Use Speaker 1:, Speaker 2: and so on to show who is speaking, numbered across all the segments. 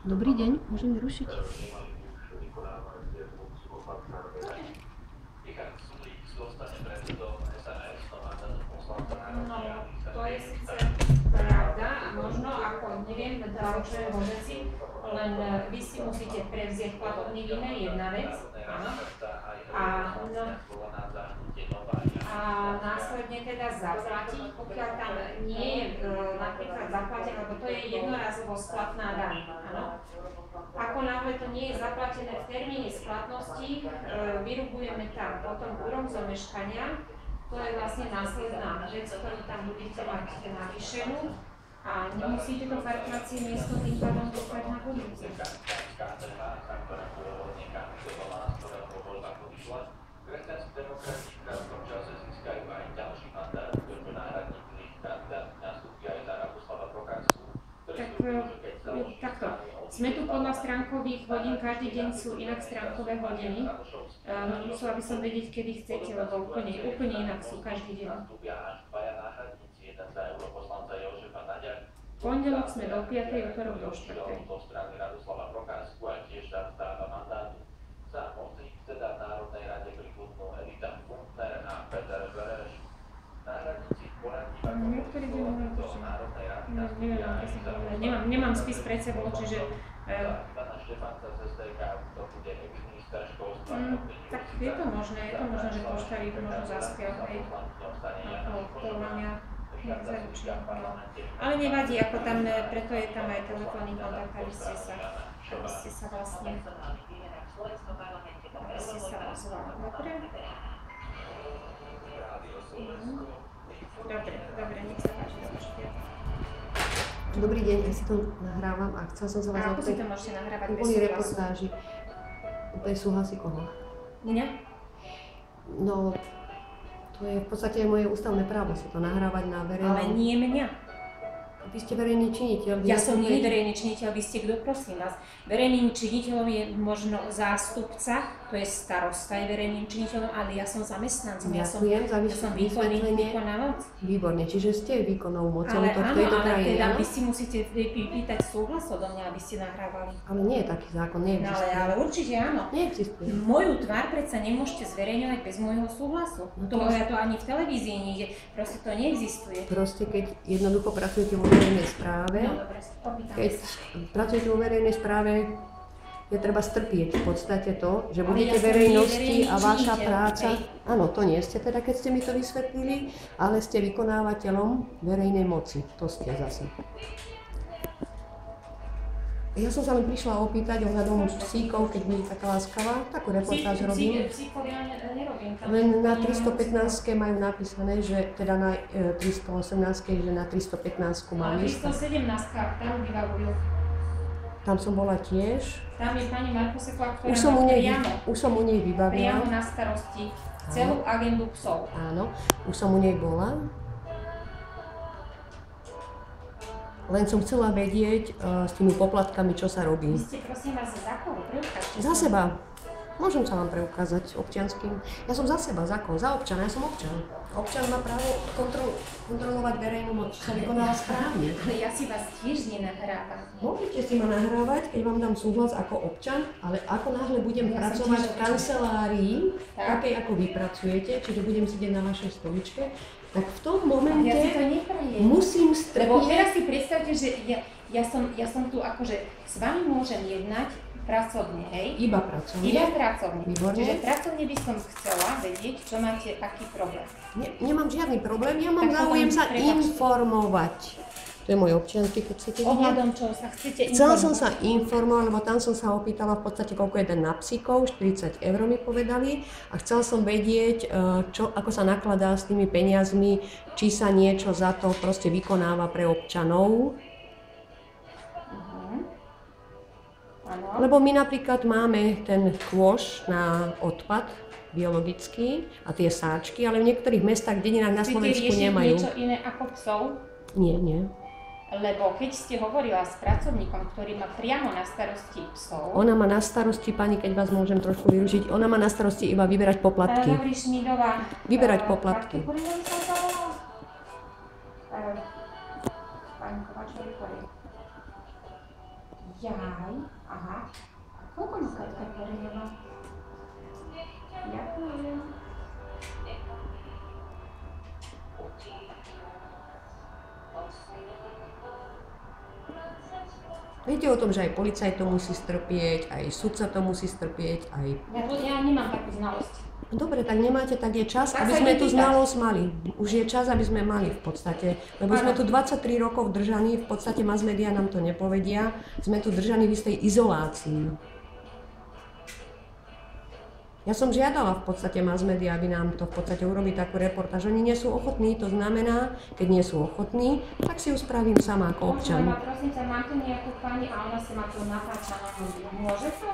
Speaker 1: Dobrý deň, môžem vyrušiť?
Speaker 2: No, to je síce pravda a možno ako, neviem, náročné veci, len vy si musíte prevziať platobný výmer, jedna vec, áno. A následne teda zaplatiť, pokiaľ tam nie je napríklad zaplatené, lebo to je jednorazovo splatná daň, áno. Ako náhle to nie je zaplatené v termíne splatnosti, vyrubujeme tam potom úrok zo meškania. To je vlastne následná vec, ktorú tam budete mať navýšenú a nemusíte to kalkulácie miesto tým pádom dostať na budúce. Takto. Sme tu podľa stránkových hodín, každý deň sú inak stránkové hodiny. Musela by som vedieť, kedy chcete, lebo úplne inak sú každý deň. Pondelok sme do 5., utorok do 4. Niektorý deň nemám spis pred sebou, čiže tak je to možné, že poštári to možno zaspia, hej, podľa mňa nezaručujem. Ale nevadí, ako tam, preto je tam aj telefónny kontakt, aby ste sa vlastne ozvali. Dobre, nech sa páči, zložite.
Speaker 1: Dobrý deň, ja si to nahrávam a chcel som sa vás
Speaker 2: ako si to môžete nahrávať bez
Speaker 1: súhlasu?
Speaker 2: reportáži.
Speaker 1: Bez súhlasy koho?
Speaker 2: Mňa?
Speaker 1: No, to je v podstate moje ústavné právo si to nahrávať na verejnom...
Speaker 2: Ale nie mňa.
Speaker 1: Vy ste verejný činiteľ.
Speaker 2: Ja som nie verejný činiteľ, vy ste kto, prosím vás. Verejným činiteľom je možno zástupca, to je starosta, je verejným činiteľom, ale ja som zamestnancom. Ja som vykonávač.
Speaker 1: Výborne, čiže ste výkonnou mocou
Speaker 2: v
Speaker 1: tejto krajine.
Speaker 2: Teda vy si musíte pýtať súhlas odo mňa, aby ste nahrávali.
Speaker 1: Ale nie je taký zákon, neexistuje.
Speaker 2: Ale určite áno.
Speaker 1: Neexistuje.
Speaker 2: Moju tvár predsa nemôžete zverejňovať bez môjho súhlasu. To ani v televízii niekde, proste to neexistuje.
Speaker 1: Proste keď jednoducho pracujete vo verejnej správe, pracujete vo verejnej správe, je treba strpieť v podstate to, že budete verejnosti a vaša práca... Áno, to nie ste teda, keď ste mi to vysvetlili, ale ste vykonávateľom verejnej moci. To ste zase. Ja som sa len prišla opýtať ohľadom psíkov, keď bude taká láskavá, takú reportáž robím.
Speaker 2: Psíkov ja nerobím.
Speaker 1: Len na 315 majú napísané, že teda na 318, že na 315 mám ísť.
Speaker 2: 317, tam vybavujú.
Speaker 1: Tam som bola tiež.
Speaker 2: Tam je pani Markuseková, ktorá
Speaker 1: už som u nej vybavila.
Speaker 2: Priamo na starosti celú agendu psov.
Speaker 1: Áno, už som u nej bola. Len som chcela vedieť s tými poplatkami, čo sa robí.
Speaker 2: Vy ste prosím vás za koho? Preukážte
Speaker 1: sa. Za seba. Môžem sa vám preukázať občianskym. Ja som za seba, za koho? Za občana, ja som občan. Občan má právo kontrolovať verejnú moc, čo sa vykonáva správne.
Speaker 2: Ale ja si vás tiež nenahrávam.
Speaker 1: Môžete si ma nahrávať, keď vám dám súhlas ako občan, ale ako náhle budem pracovať v kancelárii, takej ako vy pracujete, čiže budem sedieť na vašej stoličke, tak v tom momente musím strpieť.
Speaker 2: Lebo teraz si predstavte, že ja som tu akože s vami môžem jednať pracovne, hej?
Speaker 1: Iba pracovne.
Speaker 2: Iba pracovne.
Speaker 1: Výborne.
Speaker 2: Čiže pracovne by som chcela vedieť, čo máte, aký problém.
Speaker 1: Nemám žiadny problém, ja mám záujem sa informovať. To je môj občiansky, keď chcete vidieť.
Speaker 2: Ohľadom čo sa chcete informovať?
Speaker 1: Chcela som sa informovať, lebo tam som sa opýtala v podstate, koľko je ten na psíkov, 40 € mi povedali. A chcela som vedieť, ako sa nakladá s tými peniazmi, či sa niečo za to proste vykonáva pre občanov. Lebo my napríklad máme ten kôš na odpad biologický a tie sáčky, ale v niektorých mestách, dedinách na Slovensku nemajú.
Speaker 2: Chcete riešiť niečo iné ako psov?
Speaker 1: Nie.
Speaker 2: Lebo keď ste hovorila s pracovníkom, ktorý má priamo na starosti psov...
Speaker 1: Ona má na starosti, pani, keď vás môžem trošku využiť, ona má na starosti iba vyberať poplatky.
Speaker 2: Dobrý, Šmídová.
Speaker 1: Vyberať poplatky.
Speaker 2: Pani Kovačová. Jaj, aha. Koľko má Katka Koreňová? Ďakujem.
Speaker 1: Viete o tom, že aj policajt to musí strpieť, aj sudca to musí strpieť, aj...
Speaker 2: Ja nemám takú znalosť.
Speaker 1: Dobre, tak nemáte, tak je čas,
Speaker 2: Tak
Speaker 1: aby
Speaker 2: sa
Speaker 1: sme
Speaker 2: ide
Speaker 1: tú
Speaker 2: pýtať.
Speaker 1: znalosť mali. Už je čas, aby sme mali v podstate. Lebo sme tu 23 rokov držaní, v podstate mass media nám to nepovedia. Sme tu držaní v istej izolácii. Ja som žiadala v podstate mass media, aby nám to v podstate urobili takú reportáž. Oni nie sú ochotní, to znamená, keď nie sú ochotní, tak si ju spravím sama ako občan.
Speaker 2: Prosím ťa, mám tu nejakú pani a ona si ma tu natáča na mobil. Môže to?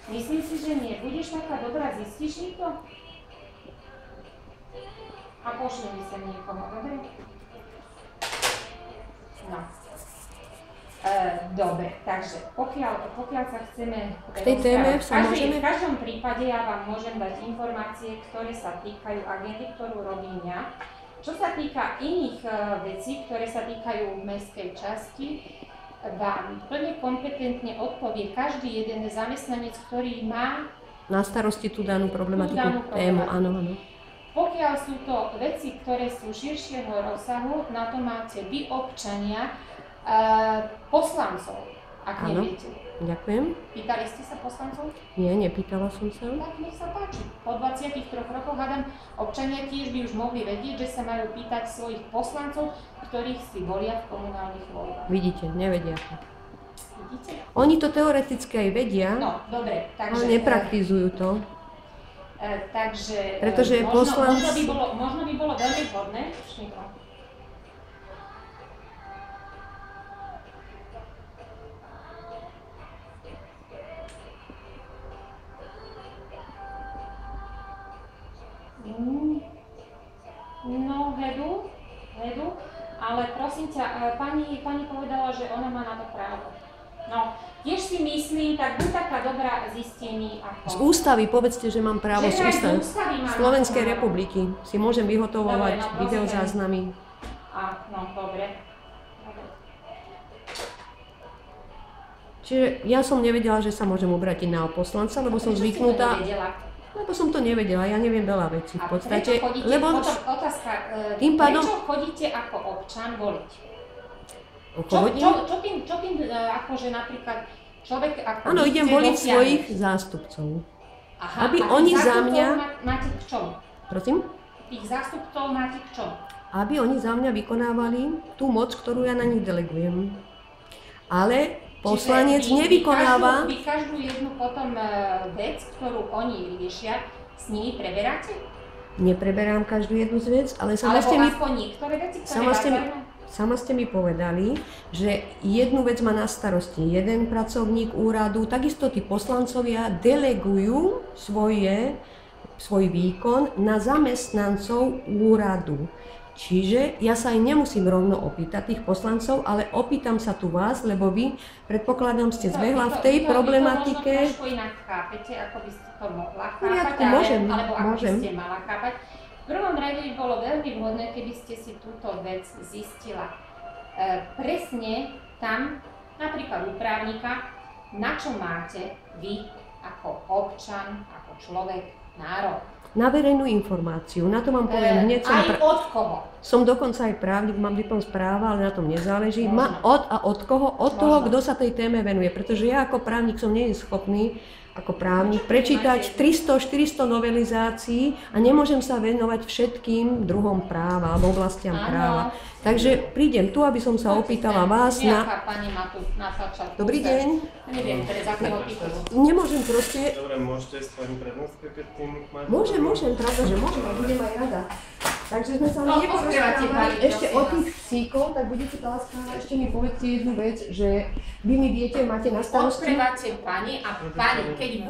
Speaker 2: Myslím si, že nie. Budeš taká dobrá, zistíš mi to? A pošli mi sem niekoho, dobre? No. Dobre, takže pokiaľ sa chceme
Speaker 1: K tej téme sa môžeme...
Speaker 2: v každom prípade ja vám môžem dať informácie, ktoré sa týkajú agendy, ktorú robím ja. Čo sa týka iných vecí, ktoré sa týkajú mestskej časti, vám plne kompetentne odpovie každý jeden zamestnanec, ktorý má
Speaker 1: Na starosti tú danú problematiku, tému, áno, áno.
Speaker 2: Pokiaľ sú to veci, ktoré sú širšieho rozsahu, na to máte vy, občania, poslancov, ak
Speaker 1: Áno.
Speaker 2: neviete.
Speaker 1: Ďakujem.
Speaker 2: Pýtali ste sa poslancov?
Speaker 1: Nie, nepýtala som sa.
Speaker 2: Tak nech sa páči. Po 23 rokoch, hádam, občania tiež by už mohli vedieť, že sa majú pýtať svojich poslancov, ktorých si volia v komunálnych voľbách.
Speaker 1: Vidíte, nevedia to.
Speaker 2: Vidíte?
Speaker 1: Oni to teoreticky aj vedia,
Speaker 2: No, dobre, takže...
Speaker 1: ale nepraktizujú to.
Speaker 2: Takže
Speaker 1: Pretože poslanci...
Speaker 2: možno by bolo veľmi vhodné, no, Hedu, ale prosím ťa, pani povedala, že ona má na to právo. No, tiež si myslím, tak buď taká dobrá, zistí mi ako...
Speaker 1: Z ústavy, povedzte, že mám právo z ústavy. Slovenskej republiky. Si môžem vyhotovovať
Speaker 2: Dobre, no,
Speaker 1: videozáznamy.
Speaker 2: No, dobre.
Speaker 1: Čiže ja som nevedela, že sa môžem obrátiť na poslanca, lebo som zvyknutá... Lebo som to nevedela, ja neviem veľa vecí v podstate. Lebo
Speaker 2: otázka,
Speaker 1: tým pádom...
Speaker 2: prečo chodíte ako občan voliť? Čo tým akože napríklad človek ako...
Speaker 1: Áno, idem voliť svojich zástupcov.
Speaker 2: Aha,
Speaker 1: aby oni za mňa...
Speaker 2: Máte k čomu?
Speaker 1: Prosím?
Speaker 2: Tých zástupcov máte k čomu?
Speaker 1: Aby oni za mňa vykonávali tú moc, ktorú ja na nich delegujem. Ale poslanec nevykonáva...
Speaker 2: Vy každú jednu potom vec, ktorú oni riešia, s nimi preberáte?
Speaker 1: Nepreberám každú jednu z vec, ale
Speaker 2: Alebo aspoň niektoré veci, ktoré vás zaujímajú?
Speaker 1: Sama ste mi povedali, že jednu vec má na starosti jeden pracovník úradu, takisto tí poslancovia delegujú svoj výkon na zamestnancov úradu. Čiže ja sa aj nemusím rovno opýtať tých poslancov, ale opýtam sa tu vás, lebo vy, predpokladám, ste zbehla v tej problematike.
Speaker 2: Vy to možno trošku inak chápete, ako by ste to mohla chápať, alebo ako by ste mala chápať. V prvom rade by bolo veľmi vhodné, keby ste si túto vec zistila presne tam, napríklad u právnika, na čo máte vy ako občan, ako človek nárok.
Speaker 1: Na verejnú informáciu, na to vám poviem hneď.
Speaker 2: Aj od koho?
Speaker 1: Som dokonca aj právnik, mám diplom z práva, ale na tom nezáleží. Od koho? Od toho, kto sa tej téme venuje. Pretože ja ako právnik som nie schopný ako právnik prečítať 300-400 novelizácií a nemôžem sa venovať všetkým druhom práva alebo oblastiam práva. Takže prídem tu, aby som sa opýtala vás na...
Speaker 2: Pani ma tu natáčať.
Speaker 1: Dobrý deň.
Speaker 2: Neviem, z akého titulu.
Speaker 1: Nemôžem proste...
Speaker 3: Dobre, môžete ísť pani prednostke, keď tým máte...
Speaker 1: Môžem, pravda, že môžem a budem aj rada. Takže sme sa neporozprávali ešte o tých psíkov, tak budete tá láska, ešte mi povedzte jednu vec, že vy mi viete, máte na starosti...
Speaker 2: Odprevate pani a pani, keď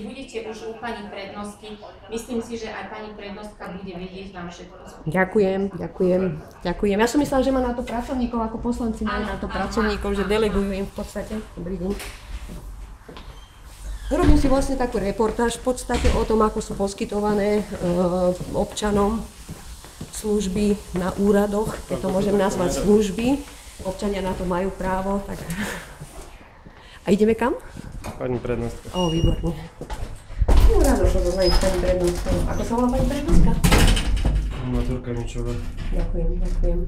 Speaker 2: budete už u pani prednostky, myslím si, že aj pani prednostka bude vedieť vám všetko.
Speaker 1: Ďakujem. Ja som myslela, že má na to pracovníkov, ako poslanci majú na to pracovníkov, že delegujú im v podstate. Dobrý deň. Robím si vlastne takú reportáž v podstate o tom, ako sú poskytované občanom služby na úradoch, keď to môžem nazvať služby. Občania na to majú právo, tak A ideme kam?
Speaker 3: Pani prednostka.
Speaker 1: Ó, výborne. No, rád došlo do s pani prednostkou. Ako sa volá pani prednostka?
Speaker 3: Maturka Mičová.
Speaker 1: Ďakujem.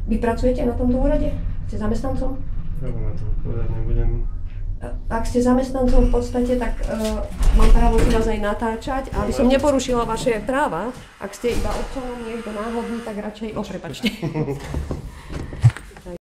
Speaker 1: Vy pracujete na tomto úrade? Ste zamestnancom?
Speaker 3: Ja vám na to povedať nebudem.
Speaker 1: Ak ste zamestnancom v podstate, tak mám právo si vás aj natáčať. Aby som neporušila vaše práva, ak ste iba občanom niekto náhodný, tak radšej prepačte.